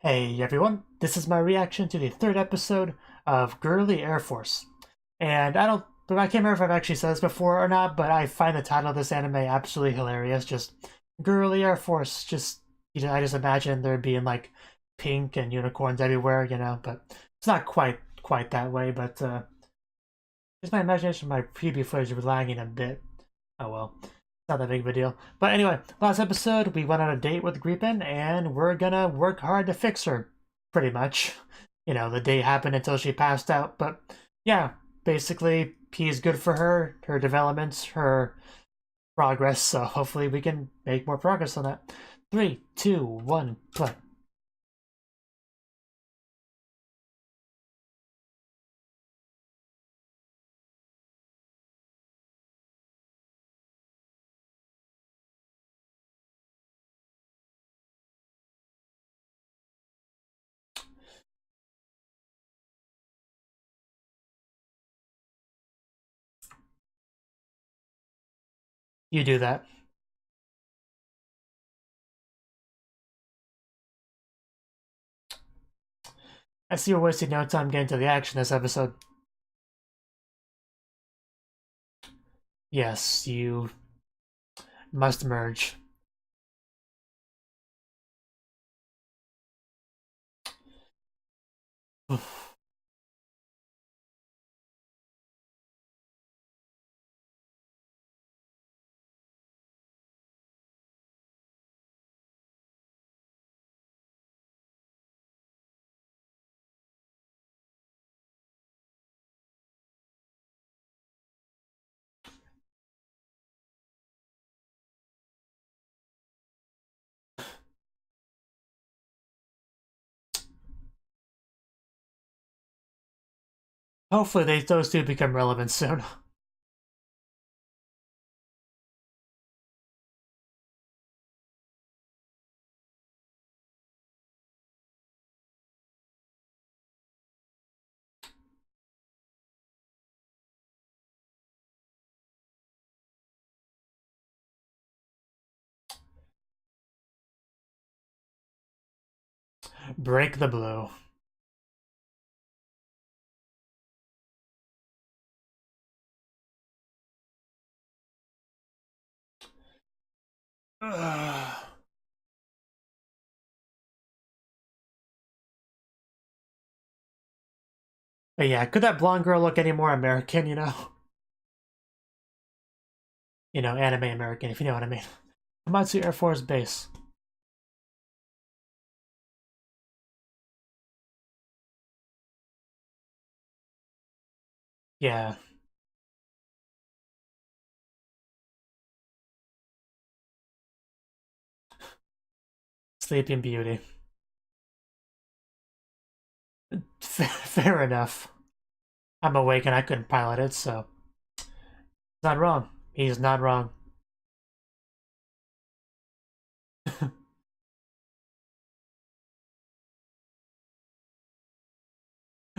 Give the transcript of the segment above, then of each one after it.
Hey everyone, this is my reaction to the third episode of Girly Air Force. And I can't remember if I've actually said this before or not, but I find the title of this anime absolutely hilarious. Just Girly Air Force, I just imagine there being like pink and unicorns everywhere, but it's not quite that way, but just my imagination, my preview footage was lagging a bit. Oh well, not that big of a deal. But anyway, last episode we went on a date with Griepin, and we're gonna work hard to fix her, pretty much. The date happened until she passed out, but yeah, basically, P is good for her developments, her progress. So hopefully we can make more progress on that. 3, 2, 1, play. You do that. I see we're wasting no time getting to the action this episode. Yes, you must merge. Hopefully those two become relevant soon. Break the blue. Ugh. But yeah, could that blonde girl look any more American? Anime American, if you know what I mean. Komatsu Air Force Base. Yeah. Sleeping Beauty. Fair enough. I'm awake and I couldn't pilot it, so he's not wrong. He's not wrong.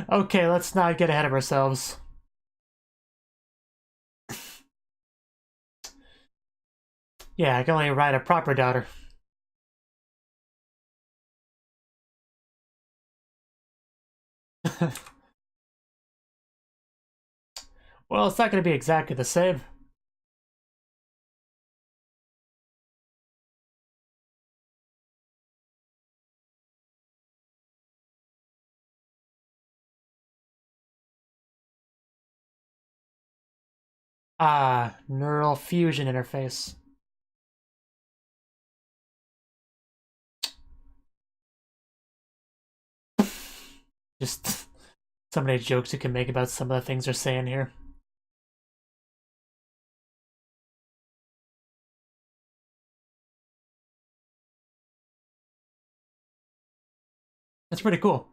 Okay, let's not get ahead of ourselves. Yeah, I can only ride a proper daughter. Well, it's not going to be exactly the same. Ah, neural fusion interface. Just so many jokes you can make about some of the things they're saying here. That's pretty cool.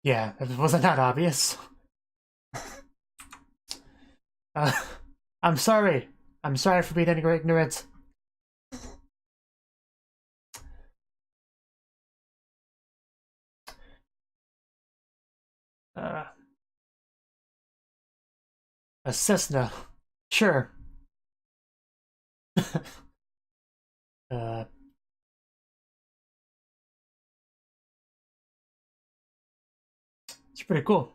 Yeah, wasn't that obvious? Uh, I'm sorry. I'm sorry for being ignorant. Uh, a Cessna. Sure. Uh, it's pretty cool.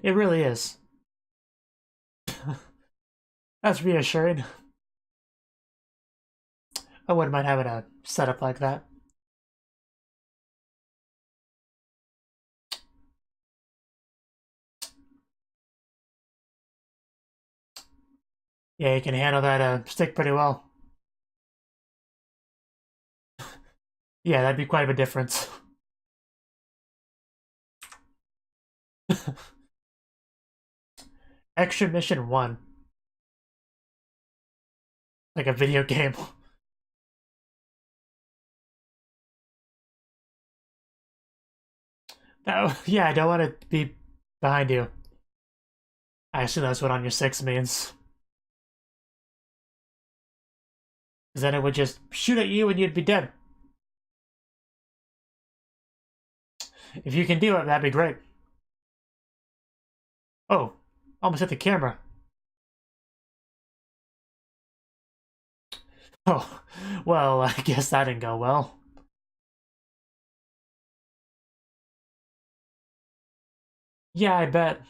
It really is. That's reassuring. I wouldn't mind having a setup like that. Yeah, you can handle that stick pretty well. Yeah, that'd be quite a difference. Extra Mission 1. Like a video game. Oh, yeah, I don't want to be behind you. I assume that's what on your 6 means. Because then it would just shoot at you and you'd be dead. If you can do it, that'd be great. Oh, almost hit the camera. Oh, well, I guess that didn't go well. Yeah, I bet.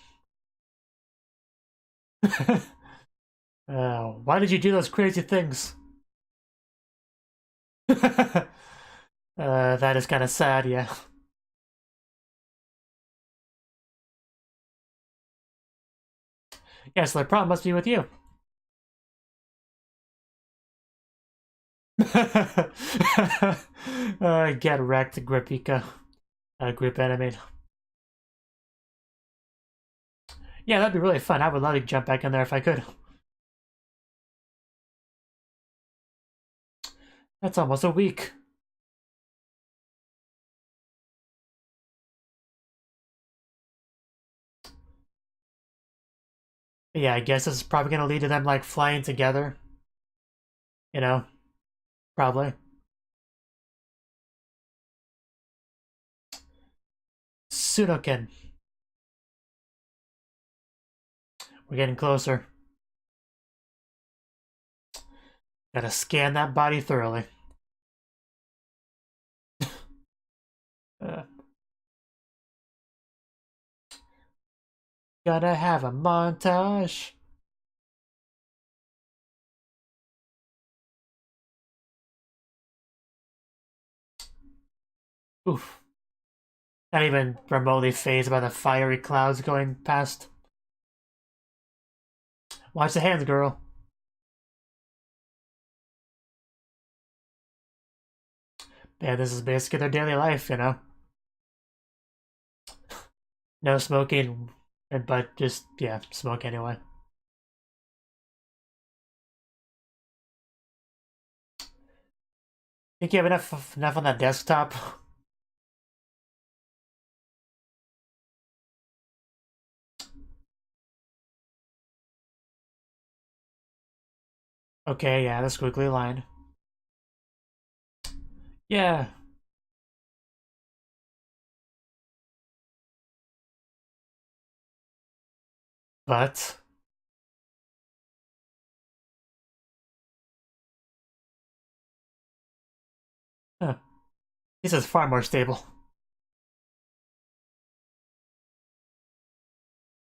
Why did you do those crazy things? That is kind of sad, yeah. Yeah, so the problem must be with you. Get wrecked, Gripika. Group enemy. Yeah, that'd be really fun. I would love to jump back in there if I could. That's almost a week. Yeah, I guess this is probably gonna lead to them like flying together. You know, probably. Sunoken. We're getting closer. Gotta scan that body thoroughly. Uh, Gotta have a montage. Oof. Not even remotely phased by the fiery clouds going past. Watch the hands, girl. Yeah, this is basically their daily life, you know? No smoking, but just, yeah, smoke anyway. Think you have enough on that desktop? Okay, yeah, the squiggly line. Yeah, but huh, this is far more stable.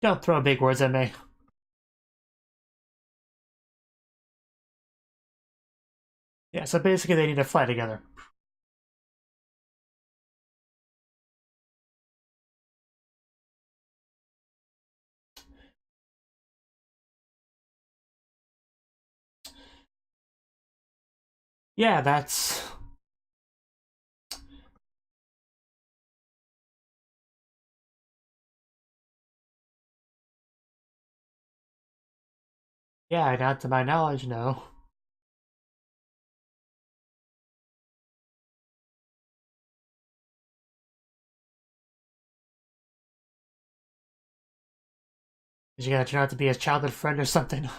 Don't throw big words at me. Yeah, so basically they need to fly together. Yeah, that's... Yeah, not to my knowledge, no. Is she gonna turn out to be his childhood friend or something?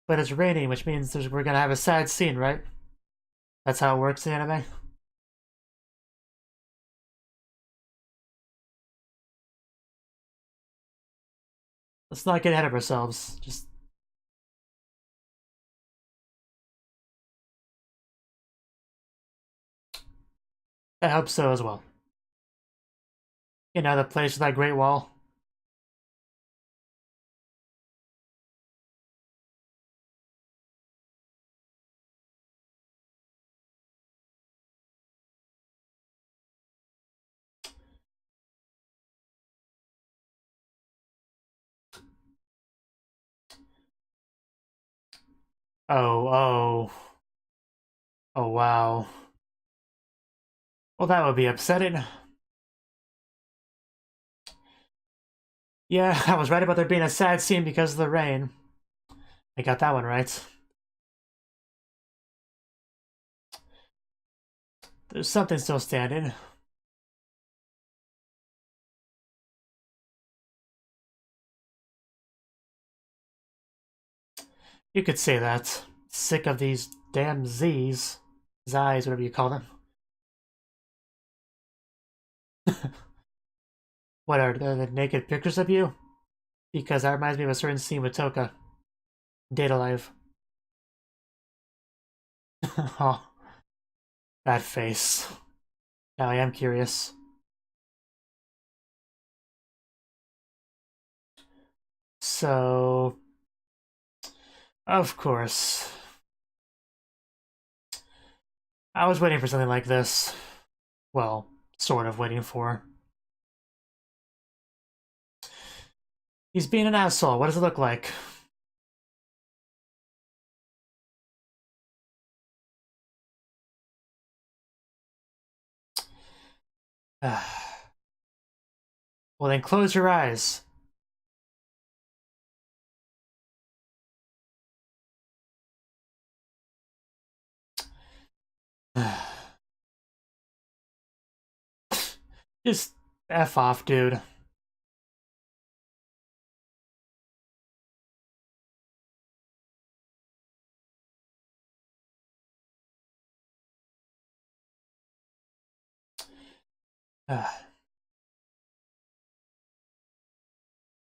But it's raining, which means we're gonna have a sad scene, right? That's how it works in anime. Let's not get ahead of ourselves. Just I hope so as well. You know, the place with that Great Wall. Oh, oh. Oh, wow. Well, that would be upsetting. Yeah, I was right about there being a sad scene because of the rain. I got that one right. There's something still standing. You could say that. Sick of these damn Z's. Z's, whatever you call them. What are the naked pictures of you? Because that reminds me of a certain scene with Toka. Data Live. Oh, that face. Now I am curious. So, of course. I was waiting for something like this. Well, sort of waiting for. He's being an asshole. What does it look like? Well, then close your eyes. Just F off, dude.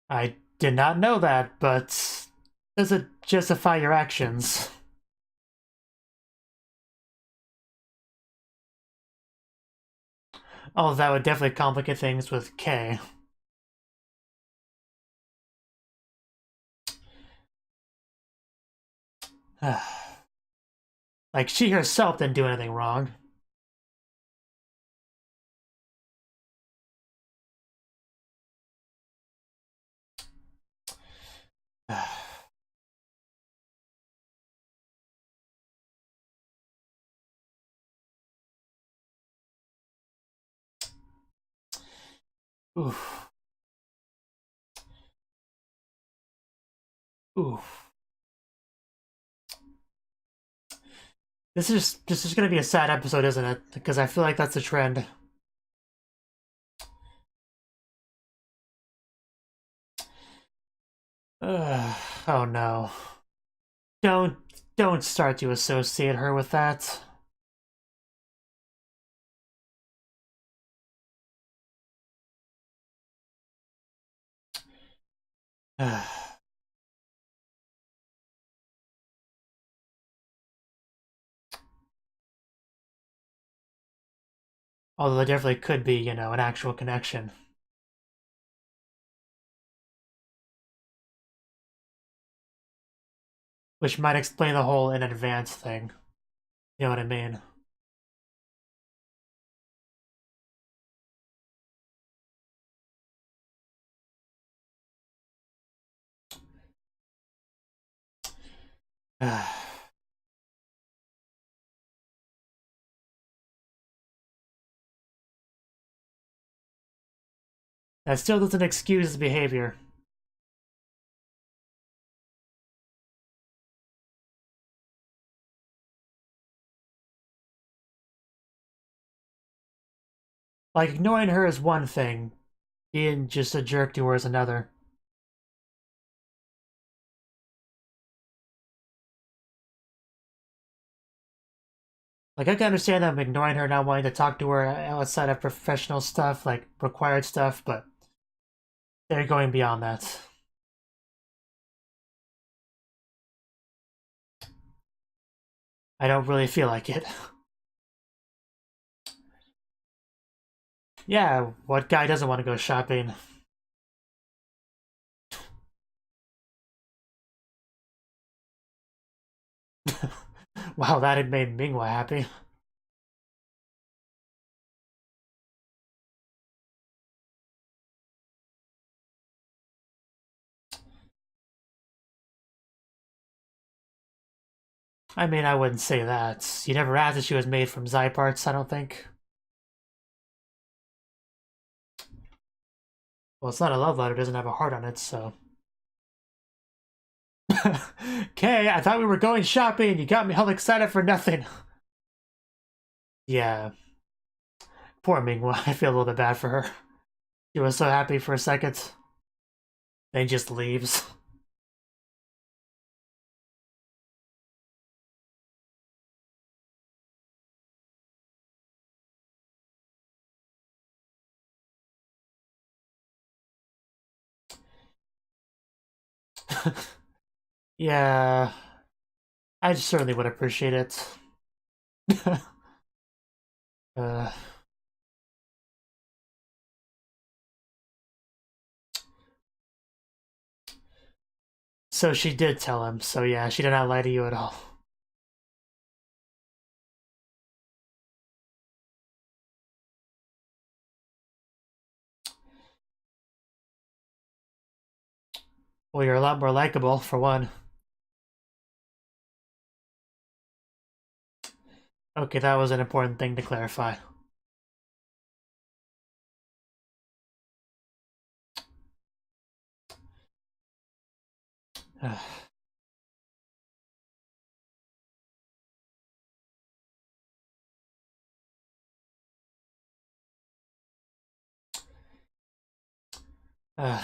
I did not know that, but does it justify your actions? Oh, that would definitely complicate things with K. Like, she herself didn't do anything wrong. Oof. Oof. This is gonna be a sad episode, isn't it? Because I feel like that's a trend. Oh no. Don't don't start to associate her with that. Although there definitely could be, you know, an actual connection. Which might explain the whole in advance thing. You know what I mean? That still doesn't excuse his behavior. Like, ignoring her is one thing, being just a jerk to her is another. Like, I can understand them ignoring her, not wanting to talk to her outside of professional stuff, like required stuff, but they're going beyond that. I don't really feel like it. Yeah, what guy doesn't want to go shopping? Wow, that had made Mingwa happy. I mean, I wouldn't say that. You never asked if she was made from Zai parts, I don't think. Well, it's not a love letter, it doesn't have a heart on it, so. Okay, I thought we were going shopping. You got me all excited for nothing. Yeah. Poor Mingwa. I feel a little bit bad for her. She was so happy for a second. Then just leaves. Yeah. I certainly would appreciate it. uh, so she did tell him. So yeah, she did not lie to you at all. Well, you're a lot more likable, for one. Okay, that was an important thing to clarify. Uh,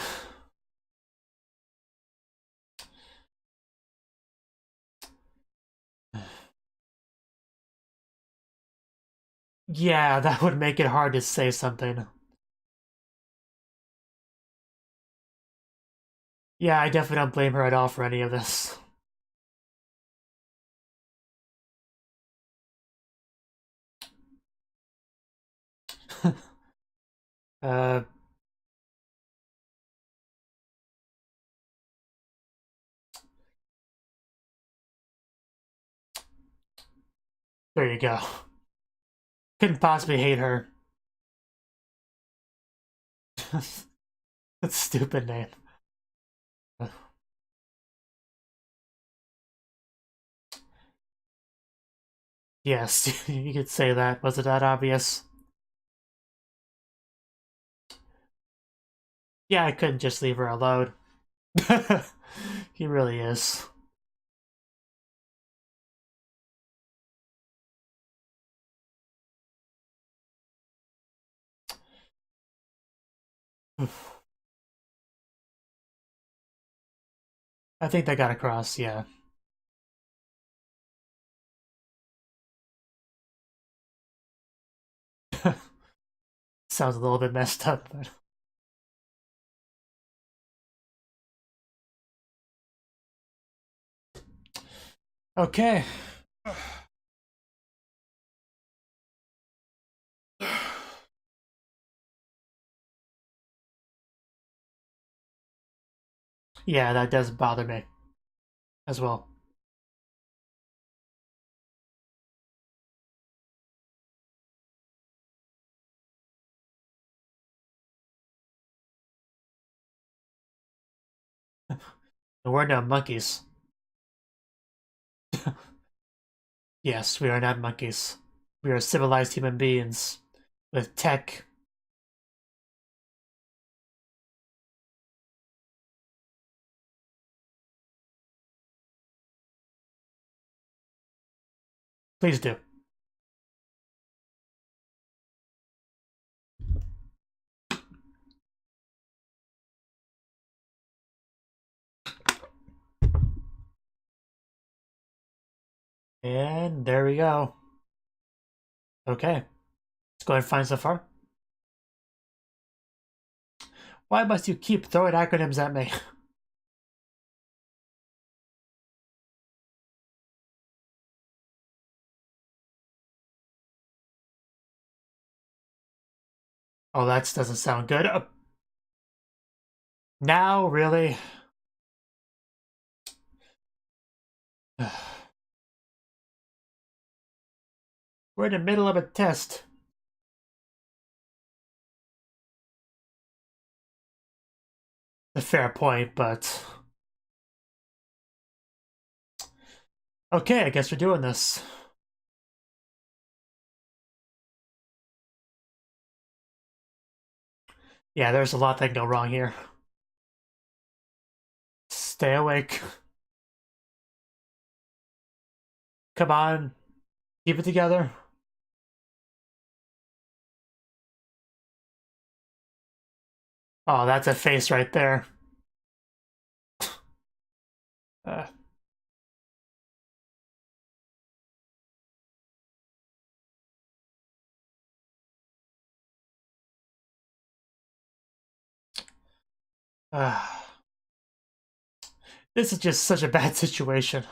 yeah, that would make it hard to say something. Yeah, I definitely don't blame her at all for any of this. uh, there you go. Couldn't possibly hate her. That's a stupid name. Yes, you could say that. Was it that obvious? Yeah, I couldn't just leave her alone. He really is. I think they got across, yeah. Sounds a little bit messed up, but okay. Yeah, that does bother me as well. And we're not monkeys. Yes, we are not monkeys. We are civilized human beings with tech. Please do. And there we go. Okay. Let's go ahead and find so far. Why must you keep throwing acronyms at me? Oh, that doesn't sound good. Now, really? We're in the middle of a test. A fair point, but... Okay, I guess we're doing this. Yeah, there's a lot that can go wrong here. Stay awake. Come on. Keep it together. Oh, that's a face right there. Uh, uh, this is just such a bad situation.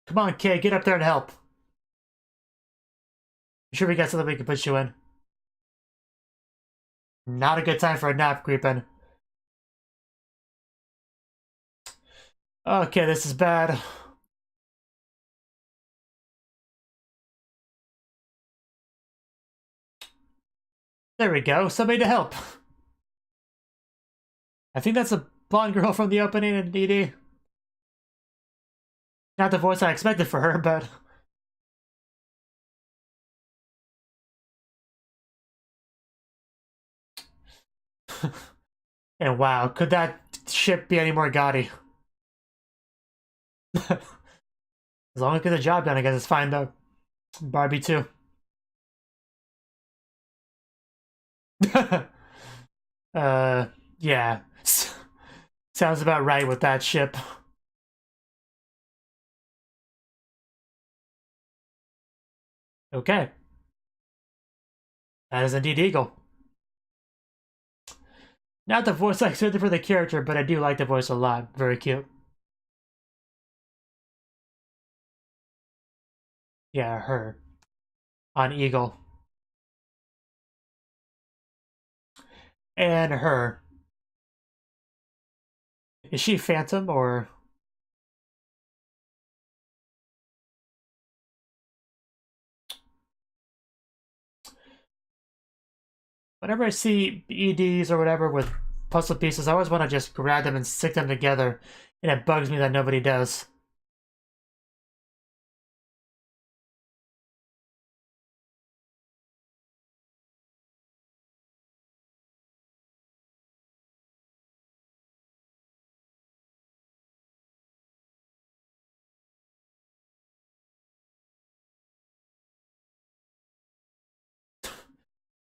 Come on, kid, get up there and help. I'm sure we got something we can put you in. Not a good time for a nap, creeping. Okay, this is bad. There we go, somebody to help. I think that's a blonde girl from the opening in ED. Not the voice I expected for her, but... And wow, could that ship be any more gaudy? As long as I get the job done, I guess it's fine though. Barbie too. Yeah. Sounds about right with that ship. Okay. That is indeed Eagle. Not the voice I expected for the character, but I do like the voice a lot. Very cute. Yeah, her. On Eagle. And her. Is she Phantom or... Whenever I see EDs or whatever with puzzle pieces, I always want to just grab them and stick them together. And it bugs me that nobody does.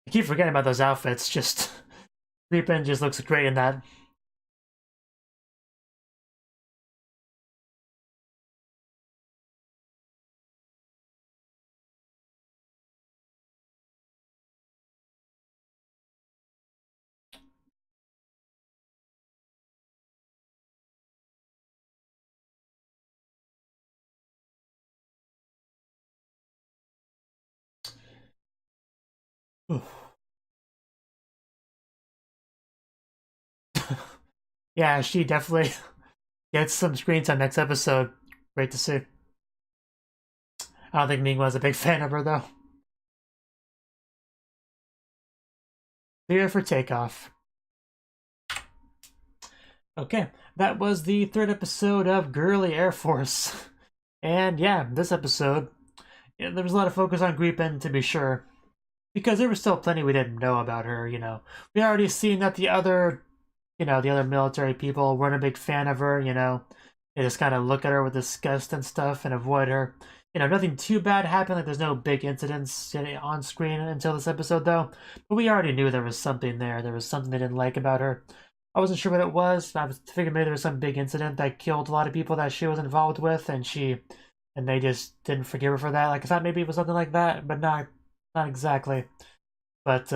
I keep forgetting about those outfits. Just Reapen just looks great in that. Yeah, she definitely gets some screen time next episode. Great to see. I don't think Ming was a big fan of her though. Clear for takeoff. Okay, that was the third episode of Girly Air Force. And yeah, this episode, yeah, there was a lot of focus on Gripen, to be sure. Because there was still plenty we didn't know about her, you know. We already seen that the other, the other military people weren't a big fan of her, you know. They just kind of look at her with disgust and stuff and avoid her. Nothing too bad happened, like there's no big incidents on screen until this episode, though. But we already knew there was something there. There was something they didn't like about her. I wasn't sure what it was. I was figuring maybe there was some big incident that killed a lot of people that she was involved with, and she, and they just didn't forgive her for that. Like, I thought maybe it was something like that, but not exactly. But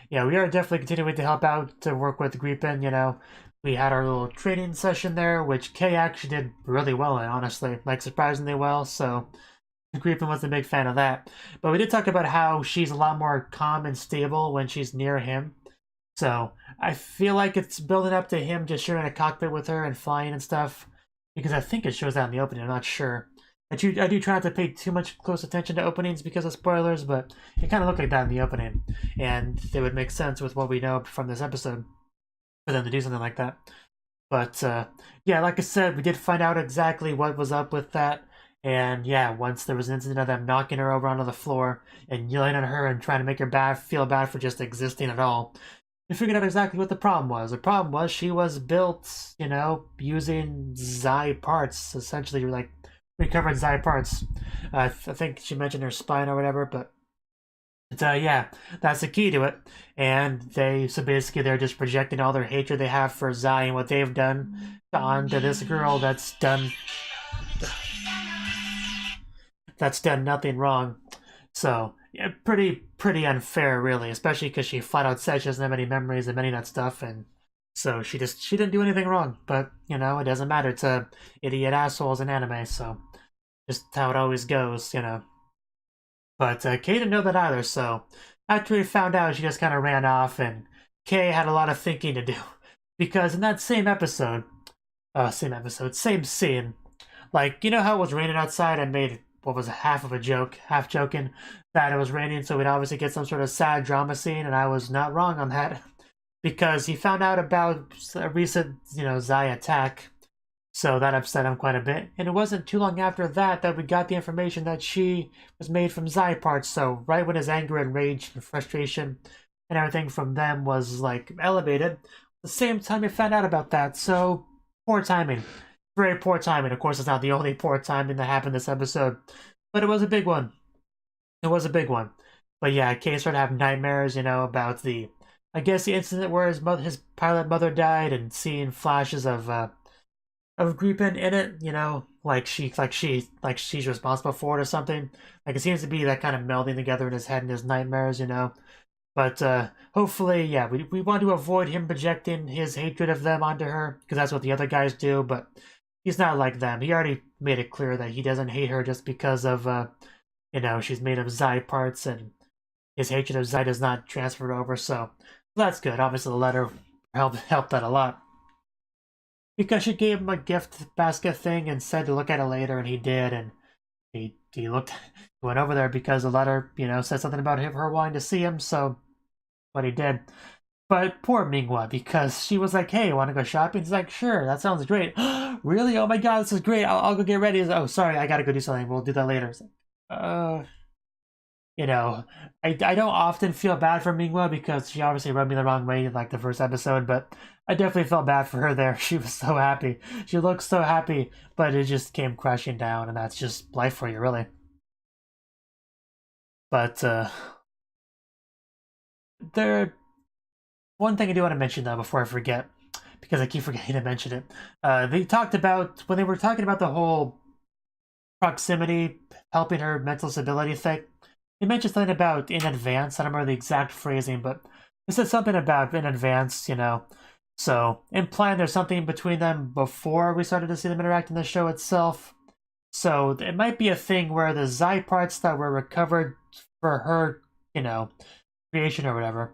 yeah, we are definitely continuing to help out to work with Gripen. You know, we had our little training session there, which Kay actually did really well in, honestly, like surprisingly well. So Gripen was a big fan of that. But we did talk about how she's a lot more calm and stable when she's near him. So I feel like it's building up to him just sharing a cockpit with her and flying and stuff. Because I think it shows that in the opening, I'm not sure. I do try not to pay too much close attention to openings because of spoilers, but it kind of looked like that in the opening. And it would make sense with what we know from this episode for them to do something like that. But yeah, like I said, we did find out exactly what was up with that. And yeah, once there was an incident of them knocking her over onto the floor and yelling at her and trying to make her feel bad for just existing at all, we figured out exactly what the problem was. The problem was she was built, you know, using Zai parts, essentially like recovered Zai parts. I think she mentioned her spine or whatever, but yeah, that's the key to it. And so basically they're just projecting all their hatred they have for Zai and what they've done onto this girl that's done nothing wrong. So yeah, pretty unfair, really, especially because she flat out said she doesn't have any memories of any of that stuff, and so she didn't do anything wrong. But you know, it doesn't matter to idiot assholes in anime, so just how it always goes, you know. But Kay didn't know that either, so after we found out, she just kind of ran off, and Kay had a lot of thinking to do because in that same scene, like, you know how it was raining outside? I made what was half joking that it was raining, so we'd obviously get some sort of sad drama scene, and I was not wrong on that because he found out about a recent, you know, Zai attack, so that upset him quite a bit. And it wasn't too long after that we got the information that she was made from Zai parts. So right when his anger and rage and frustration and everything from them was like elevated, the same time he found out about that. So poor timing. Very poor timing. Of course, it's not the only poor timing that happened this episode, but it was a big one. It was a big one. But yeah, Kay started having nightmares, you know, about the incident where his pilot mother died, and seeing flashes of Gripen in it, you know, like she's responsible for it or something. Like it seems to be that kind of melding together in his head and his nightmares, you know. But hopefully, yeah, we want to avoid him projecting his hatred of them onto her, because that's what the other guys do, but he's not like them. He already made it clear that he doesn't hate her just because of, you know, she's made of Zai parts, and his hatred of Zai does not transfer over, so that's good. Obviously, the letter helped that a lot. Because she gave him a gift basket thing and said to look at it later, and he did, and he went over there because the letter, you know, said something about her wanting to see him, so what he did. But poor Minghua, because she was like, hey, want to go shopping? He's like, sure, that sounds great. Really? Oh my god, this is great. I'll go get ready. Oh, sorry, I gotta go do something. We'll do that later. Like, you know, I don't often feel bad for Minghua because she obviously rubbed me the wrong way in like the first episode, but I definitely felt bad for her there. She was so happy. She looked so happy, but it just came crashing down, and that's just life for you, really. But one thing I do want to mention though before I forget, because I keep forgetting to mention it. They talked about when they were talking about the whole proximity helping her mental stability thing. They mentioned something about in advance. I don't remember the exact phrasing, but it said something about in advance, you know. So implying there's something between them before we started to see them interact in the show itself. So it might be a thing where the Zai parts that were recovered for her, you know, creation or whatever,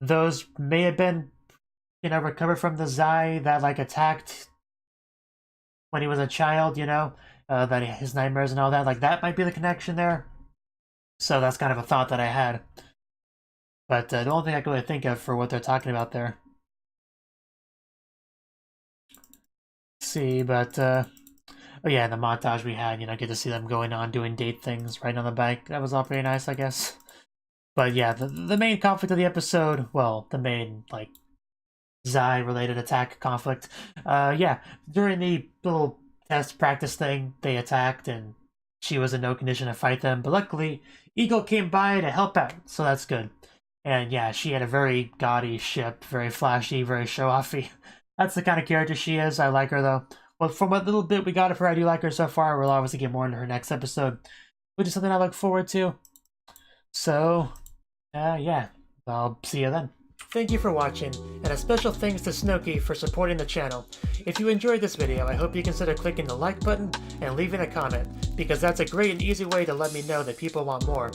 those may have been, you know, recovered from the Zai that like attacked when he was a child, you know, that his nightmares and all that. Like that might be the connection there. So that's kind of a thought that I had. But the only thing I can really think of for what they're talking about there. See, but oh yeah, the montage we had, you know, get to see them going on doing date things right on the bike. That was all pretty nice, I guess. But yeah, the main conflict of the episode, well, the main like Zai related attack conflict. Yeah, during the little test practice thing, they attacked and she was in no condition to fight them, but luckily Eagle came by to help out, so that's good. And yeah, she had a very gaudy ship, very flashy, very show-offy. That's the kind of character she is. I like her though. Well, from what little bit we got of her, I do like her so far. We'll obviously get more into her next episode, which is something I look forward to. So, yeah, I'll see you then. Thank you for watching, and a special thanks to Cnouki for supporting the channel. If you enjoyed this video, I hope you consider clicking the like button and leaving a comment, because that's a great and easy way to let me know that people want more.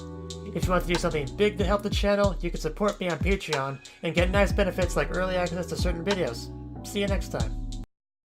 If you want to do something big to help the channel, you can support me on Patreon and get nice benefits like early access to certain videos. See you next time.